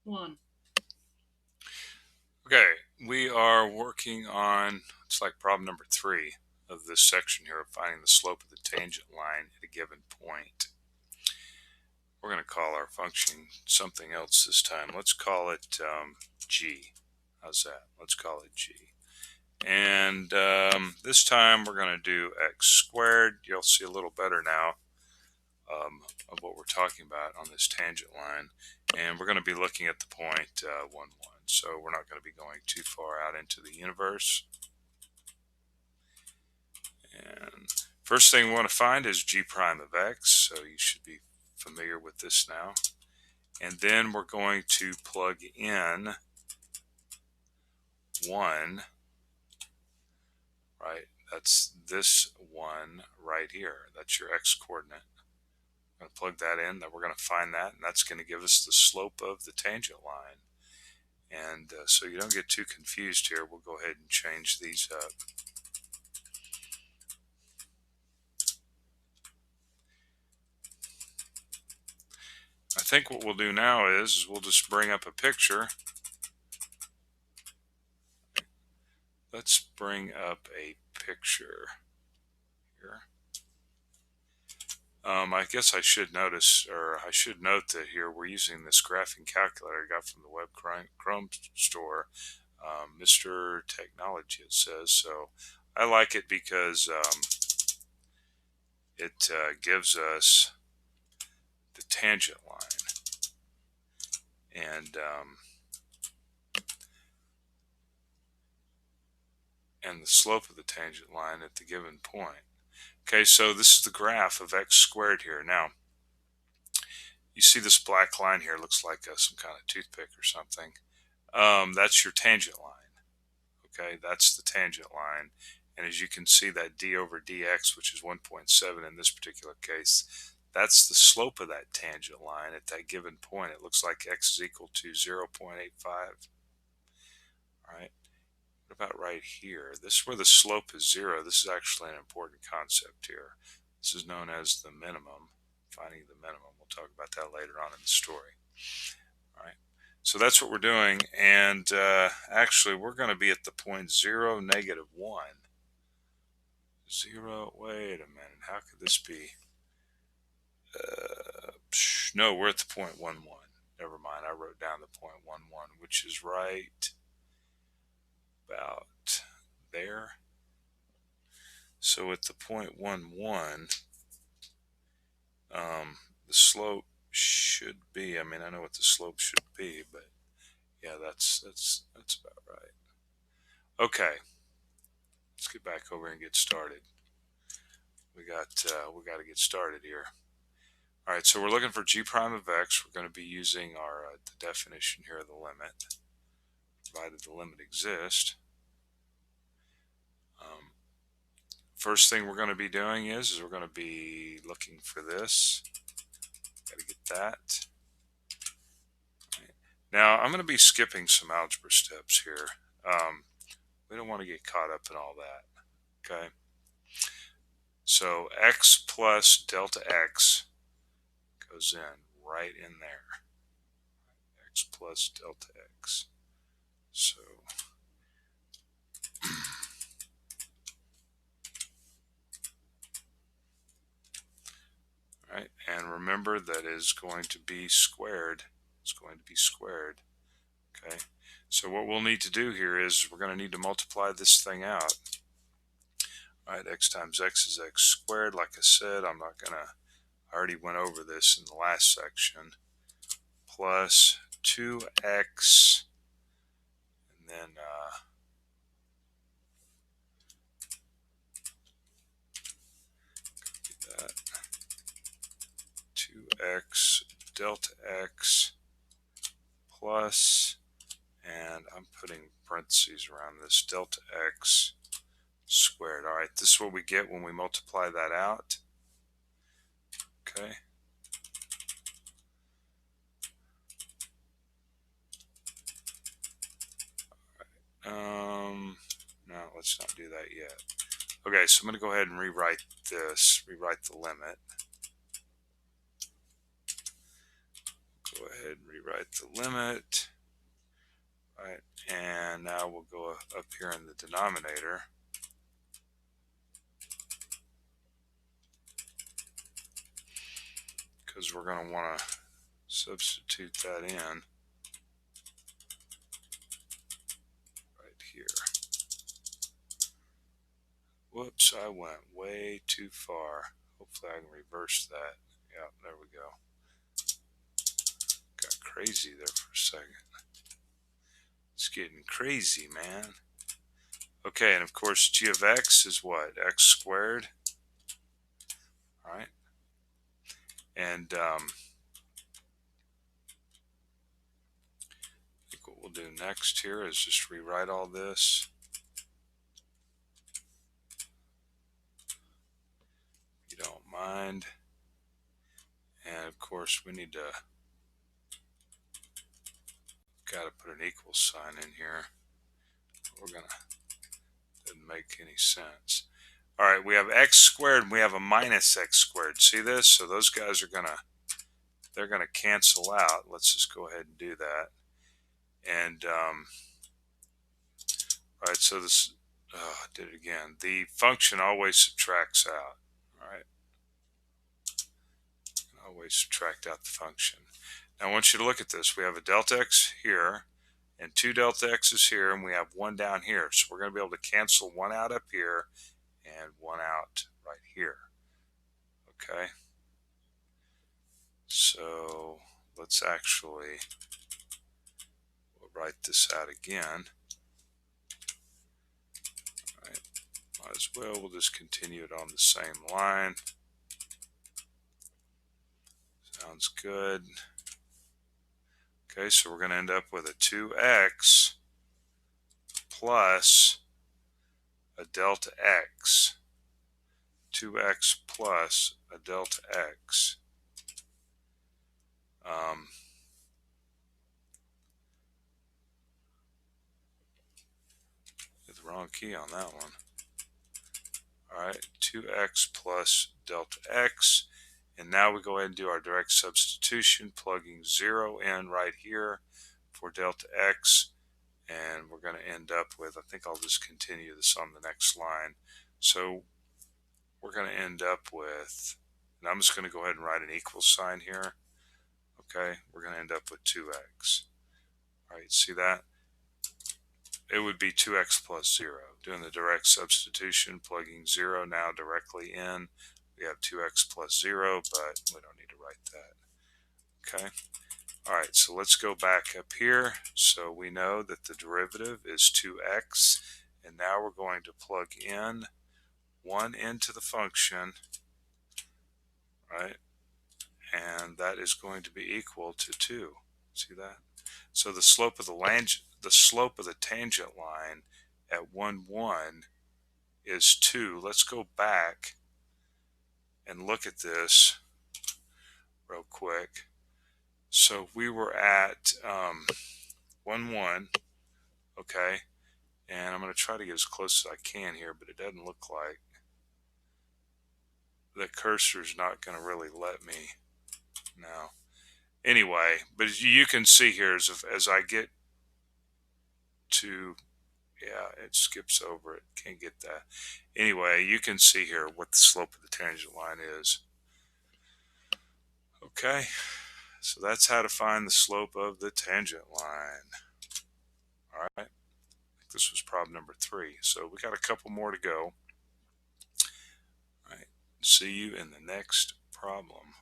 1. Okay, we are working on, it's like problem number 3 of this section here of finding the slope of the tangent line at a given point. We're going to call our function something else this time. Let's call it g. How's that? Let's call it g. And this time we're going to do x squared. You'll see a little better now of what we're talking about on this tangent line. And we're going to be looking at the point 1, 1. So we're not going to be going too far out into the universe. And first thing we want to find is g prime of x. So you should be familiar with this now. And then we're going to plug in 1, right? That's this 1 right here. That's your x coordinate. I'm going to plug that in, then we're going to find that, and that's going to give us the slope of the tangent line. And so you don't get too confused here, we'll go ahead and change these up. I think what we'll do now is we'll just bring up a picture. Let's bring up a picture here. I guess I should notice, or I should note that here we're using this graphing calculator I got from the web Chrome store, Mr. Technology it says. So I like it because it gives us the tangent line and the slope of the tangent line at the given point. Okay, so this is the graph of x squared here. Now, you see this black line here, looks like some kind of toothpick or something. That's your tangent line. Okay, that's the tangent line. And as you can see, that d over dx, which is 1.7 in this particular case, that's the slope of that tangent line at that given point. It looks like x is equal to 0.85. All right. What about right here? This is where the slope is 0. This is actually an important concept here. This is known as the minimum, finding the minimum. We'll talk about that later on in the story. All right. So that's what we're doing. And actually, we're going to be at the point 0, negative 1. 0, wait a minute. How could this be? No, we're at the point 1, 1. Never mind. I wrote down the point 1, 1, which is right about there. So at the point 1, 1, the slope should be, I mean, I know what the slope should be, but yeah, that's about right. Okay, let's get back over and get started. We got to get started here. All right, so we're looking for g prime of x. We're going to be using our the definition here of the limit, provided the limit exists. First thing we're going to be doing is we're going to be looking for this. Got to get that. Right. Now I'm going to be skipping some algebra steps here. We don't want to get caught up in all that. Okay. So x plus delta x goes in right in there. X plus delta x. So right, and remember that is going to be squared. It's going to be squared. Okay, so what we'll need to do here is we're going to need to multiply this thing out. All right, x times x is x squared. Like I said, I'm not going to, I already went over this in the last section. Plus 2x, and then that 2x delta x plus, and I'm putting parentheses around this, delta x squared. All right, this is what we get when we multiply that out. Okay. No, let's not do that yet. Okay, so I'm going to go ahead and rewrite this, rewrite the limit. Go ahead ahead and rewrite the limit. Right, and now we'll go up here in the denominator. Because we're going to want to substitute that in right here. Whoops, I went way too far. Hopefully I can reverse that. Yeah, there we go. Got crazy there for a second. It's getting crazy, man. Okay, and of course g of x is what? X squared. All right. And I think what we'll do next here is just rewrite all this. If you don't mind. And of course we need to got to put an equal sign in here. We're gonna, doesn't make any sense. All right, we have x squared and we have a minus x squared. See this? So those guys are they're gonna cancel out. Let's just go ahead and do that. And all right, so this, I did it again. The function always subtracts out. All right, always subtract out the function. Now I want you to look at this. We have a delta x here and 2 delta x's here, and we have 1 down here. So we're going to be able to cancel 1 out up here and 1 out right here. Okay. So let's actually, we'll write this out again. All right. Might as well, we'll just continue it on the same line. Sounds good. Okay, so we're going to end up with a 2x plus a delta x. 2x plus a delta x. Hit the wrong key on that one. All right, 2x plus delta x. And now we go ahead and do our direct substitution, plugging 0 in right here for delta x. And we're going to end up with, I think I'll just continue this on the next line. So we're going to end up with, and I'm just going to go ahead and write an equal sign here. Okay, we're going to end up with 2x. All right, see that? It would be 2x plus 0. Doing the direct substitution, plugging 0 now directly in. We have 2x plus 0, but we don't need to write that. Okay. All right, so let's go back up here. So we know that the derivative is 2x, and now we're going to plug in 1 into the function, right? And that is going to be equal to 2. See that? So the slope of the tangent line at 1, 1 is 2. Let's go back and look at this real quick. So we were at 1, 1, okay, and I'm going to try to get as close as I can here, but it doesn't look like the cursor's not going to really let me now. Anyway, but as you can see here, as I get to, yeah, it skips over it. Can't get that. Anyway, you can see here what the slope of the tangent line is. Okay, so that's how to find the slope of the tangent line. All right, I think this was problem number 3. So we got a couple more to go. All right, see you in the next problem.